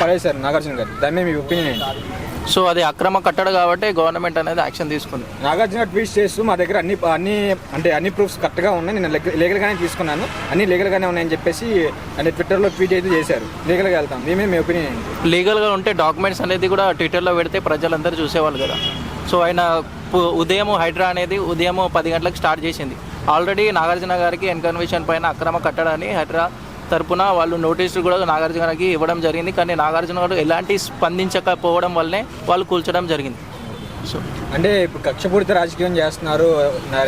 పడేశారు నాగార్జున గారు, దాని మీద మీ ఒపీనియన్ ఏంటి? సో అది అక్రమ కట్టడ కాబట్టి గవర్నమెంట్ అనేది యాక్షన్ తీసుకుంది. నాగార్జున ట్వీట్ చేస్తూ మా దగ్గర అన్ని ప్రూఫ్స్ కరెక్ట్గా ఉన్నాయి, నేను లీగల్గానే తీసుకున్నాను, అన్ని లీగల్గానే ఉన్నాయని చెప్పేసి అంటే ట్విట్టర్లో ట్వీట్ అయితే చేశారు. లీగల్గా వెళ్తాం, దీని మీ ఒపీనియన్ ఏంటి? లీగల్గా ఉంటే డాక్యుమెంట్స్ అనేది కూడా ట్విట్టర్లో పెడితే ప్రజలందరూ చూసేవాళ్ళు కదా. సో ఆయన ఉదయం హైడ్రా అనేది ఉదయం 10 గంటలకు స్టార్ట్ చేసింది. ఆల్రెడీ నాగార్జున గారికి ఎన్కన్వెన్షన్ పైన అక్రమ కట్టడాన్ని హైడ్రా తరపున వాళ్ళు నోటీసులు కూడా నాగార్జునకి ఇవ్వడం జరిగింది. కానీ నాగార్జున గారు ఎలాంటి స్పందించకపోవడం వల్లనే వాళ్ళు కూల్చడం జరిగింది. సో అంటే ఇప్పుడు కక్షపూరిత రాజకీయం చేస్తున్నారు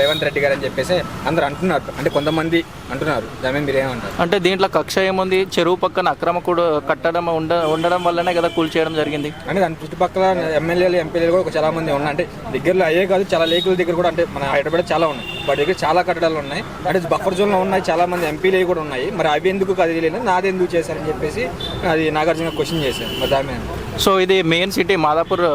రేవంత్ రెడ్డి గారు అని చెప్పేసి అందరూ అంటున్నారు, అంటే కొంతమంది అంటున్నారు, దాని మీద మీరు ఏమంటారు? అంటే దీంట్లో కక్ష ఏముంది? చెరువు పక్కన అక్రమ కూడా కట్టడం ఉండడం వల్లనే కదా కూల్చేయడం జరిగింది. అంటే దాని చుట్టుపక్కల ఎమ్మెల్యేలు ఎంపీలు కూడా చాలా మంది ఉన్నాయి, అంటే దగ్గరలో అయ్యే కాదు చాలా లేకుల దగ్గర కూడా, అంటే మన హైదరాబాద్ చాలా ఉన్నాయి, వాటి దగ్గర చాలా కట్టడాలు ఉన్నాయి, అంటే బఫర్ జోన్లో ఉన్నాయి, చాలా మంది ఎంపీలు కూడా ఉన్నాయి. మరి అవి ఎందుకు అది లేదు, నాది ఎందుకు చేశారని చెప్పేసి అది నాగార్జున క్వశ్చన్ చేశారు. మరి దాని మీద సో ఇది మెయిన్ సిటీ మాదాపూర్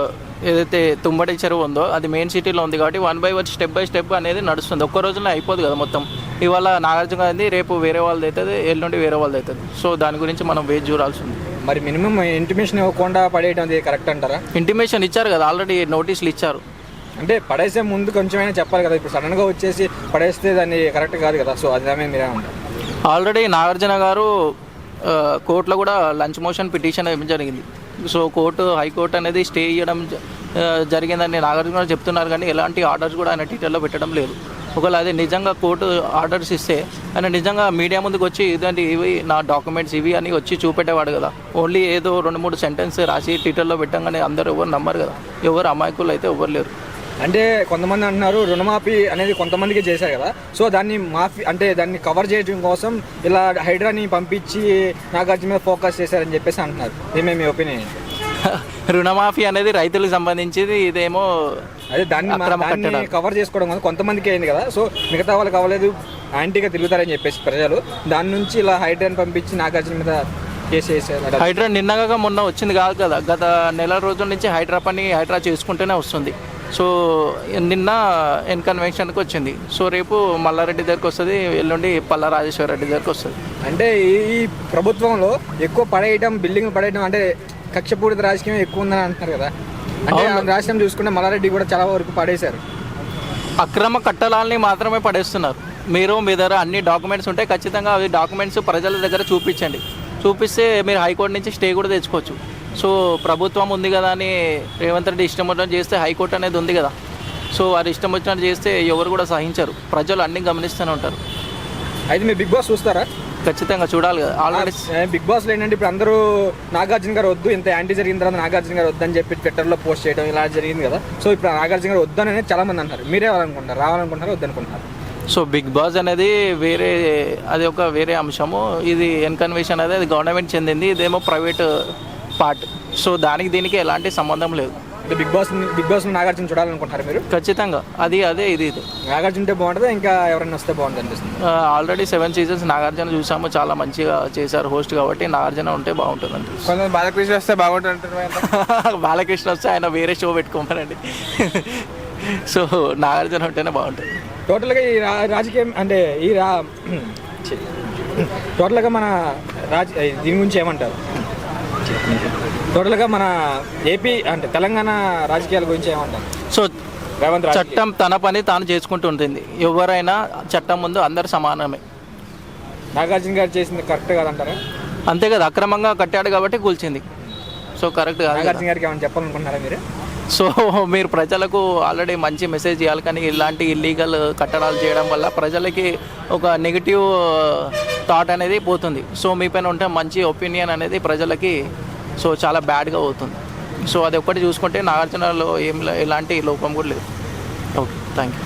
ఏదైతే తుమ్మడి చెరువు ఉందో అది మెయిన్ సిటీలో ఉంది కాబట్టి 1 by 1 స్టెప్ బై స్టెప్ అనేది నడుస్తుంది. ఒక్క రోజులో అయిపోదు కదా మొత్తం. ఇవాళ నాగార్జున గాంధీ, రేపు వేరే వాళ్ళది అవుతుంది, ఎల్లుండి వేరే వాళ్ళది అవుతుంది. సో దాని గురించి మనం వేచి చూడాల్సి ఉంది. మరి మినిమం ఇంటిమేషన్ ఇవ్వకుండా పడేయడం అది కరెక్ట్ అంటారా? ఇంటిమేషన్ ఇచ్చారు కదా, ఆల్రెడీ నోటీసులు ఇచ్చారు. అంటే పడేసే ముందు కొంచెమైనా చెప్పాలి కదా, ఇప్పుడు సడన్గా వచ్చేసి పడేస్తే దాన్ని కరెక్ట్ కాదు కదా. సో అది దాని మీద మీరేమంటారు? ఆల్రెడీ నాగార్జున గారు కోర్టులో కూడా లంచ్ మోషన్ పిటిషన్ ఇవ్వడం జరిగింది. సో హైకోర్టు అనేది స్టే ఇవ్వడం జరిగిందని నాగార్జున గారు చెప్తున్నారు, కానీ ఎలాంటి ఆర్డర్స్ కూడా ఆయన ట్విట్టర్లో పెట్టడం లేదు. ఒకవేళ అది నిజంగా కోర్టు ఆర్డర్స్ ఇస్తే ఆయన నిజంగా మీడియా ముందుకు వచ్చి ఇదండి ఇవి నా డాక్యుమెంట్స్ ఇవి అని వచ్చి చూపెట్టేవాడు కదా. ఓన్లీ ఏదో 2-3 సెంటెన్స్ రాసి ట్విట్టర్లో పెట్టంగానే అందరూ ఎవరు నమ్మరు కదా, ఎవరు అమాయకులు అయితే ఎవరు లేరు. అంటే కొంతమంది అంటున్నారు రుణమాఫీ అనేది కొంతమందికి చేశారు కదా, సో దాన్ని మాఫీ అంటే దాన్ని కవర్ చేయడం కోసం ఇలా హైడ్రాని పంపించి నాగార్జున మీద ఫోకస్ చేశారని చెప్పేసి అంటున్నారు. ఏమే మీ ఒపీనియన్? రుణమాఫీ అనేది రైతులకు సంబంధించింది, ఇదేమో అదే దాన్ని కవర్ చేసుకోవడం వల్ల కొంతమందికి అయింది కదా, సో మిగతా వాళ్ళకి అవ్వలేదు, యాంటీగా తిరుగుతారని చెప్పేసి ప్రజలు దాని నుంచి ఇలా హైడ్రాని పంపించి నాగార్జున మీద కేసు చేశారు. హైడ్రా నిన్నగా మొన్న వచ్చింది కాదు కదా, గత నెల రోజుల నుంచి హైడ్రా చేసుకుంటూనే వస్తుంది. సో నిన్న ఎన్కన్వెన్షన్కి వచ్చింది. సో రేపు మల్లారెడ్డి దగ్గరికి వస్తుంది, ఎల్లుండి పల్లా రాజేశ్వర రెడ్డి దగ్గరికి వస్తుంది. అంటే ఈ ప్రభుత్వంలో ఎక్కువ పడేయడం, బిల్డింగ్ పడేయడం అంటే కక్షపూరిత రాజకీయం ఎక్కువ ఉందని అంటున్నారు కదా. అంటే రాష్ట్రం చూసుకుంటే మల్లారెడ్డి కూడా చాలా వరకు పడేశారు. అక్రమ కట్టడాలని మాత్రమే పడేస్తున్నారు. మీ దగ్గర అన్ని డాక్యుమెంట్స్ ఉంటే ఖచ్చితంగా అవి డాక్యుమెంట్స్ ప్రజల దగ్గర చూపించండి. చూపిస్తే మీరు హైకోర్టు నుంచి స్టే కూడా తెచ్చుకోవచ్చు. సో ప్రభుత్వం ఉంది కదా అని రేవంత్ రెడ్డి ఇష్టం వచ్చినట్టు చేస్తే హైకోర్టు అనేది ఉంది కదా. సో వారి ఇష్టం వచ్చినట్టు చేస్తే ఎవరు కూడా సహించరు, ప్రజలు అన్నీ గమనిస్తూనే ఉంటారు. అయితే మీరు బిగ్ బాస్ చూస్తారా? ఖచ్చితంగా చూడాలి కదా. ఆల్రెడీ బిగ్ బాస్లో ఏంటంటే ఇప్పుడు అందరూ నాగార్జున గారు వద్దు, ఇంత యాంటీ జరిగిన తర్వాత నాగార్జున గారు వద్దని చెప్పి ట్విట్టర్లో పోస్ట్ చేయడం ఇలా జరిగింది కదా. సో ఇప్పుడు నాగార్జున గారు వద్దని అనేది చాలా మంది అంటారు. మీరే రావాలనుకుంటారు, వద్దనుకుంటున్నారు? సో బిగ్ బాస్ అనేది అది ఒక వేరే అంశము. ఇది ఎన్కన్వెన్షన్ అనేది అది గవర్నమెంట్ చెందింది, ఇదేమో ప్రైవేట్ పార్ట్. సో దీనికి ఎలాంటి సంబంధం లేదు. అంటే బిగ్ బాస్ నాగార్జున చూడాలనుకుంటారు మీరు? ఖచ్చితంగా ఇది నాగార్జున ఉంటే బాగుంటుంది, ఇంకా ఎవరైనా వస్తే బాగుంటుంది అనిపిస్తుంది. ఆల్రెడీ 7 seasons నాగార్జున చూసాము, చాలా మంచిగా చేశారు హోస్ట్ కాబట్టి. నాగార్జున ఉంటే బాగుంటుంది అనిపిస్తుంది. కొంచెం బాలకృష్ణ వస్తే బాగుంటుంది అంటారు. బాలకృష్ణ వస్తే ఆయన వేరే షో పెట్టుకోమనండి. సో నాగార్జున ఉంటేనే బాగుంటుంది. టోటల్గా ఈ రాజకీయం అంటే టోటల్గా మన దీని గురించి ఏమంటారు? టోటల్గా మన ఏపీ అంటే తెలంగాణ రాజకీయాల గురించి ఏమంటారు? సో చట్టం తన పని తాను చేసుకుంటూ ఉంటుంది. ఎవరైనా చట్టం ముందు అందరు సమానమే. నాగార్జున గారు చేసింది కరెక్ట్ కాదంటారా? అంతే కదా, అక్రమంగా కట్టాడు కాబట్టి కూల్చింది. సో కరెక్ట్ కాదు. నాగార్జున గారికి ఏమైనా చెప్పాలనుకుంటున్నారా మీరు? సో మీరు ప్రజలకు ఆల్రెడీ మంచి మెసేజ్ ఇవ్వాలి, కానీ ఇలాంటి ఇల్లీగల్ కట్టడాలు చేయడం వల్ల ప్రజలకి ఒక నెగిటివ్ థాట్ అనేది పోతుంది. సో మీ పైన ఉంటే మంచి ఒపీనియన్ అనేది ప్రజలకి సో చాలా బ్యాడ్గా అవుతుంది. సో అది ఒక్కటి చూసుకుంటే నాగార్జునలో ఎలాంటి లోపం కూడా లేదు. Okay, thank you.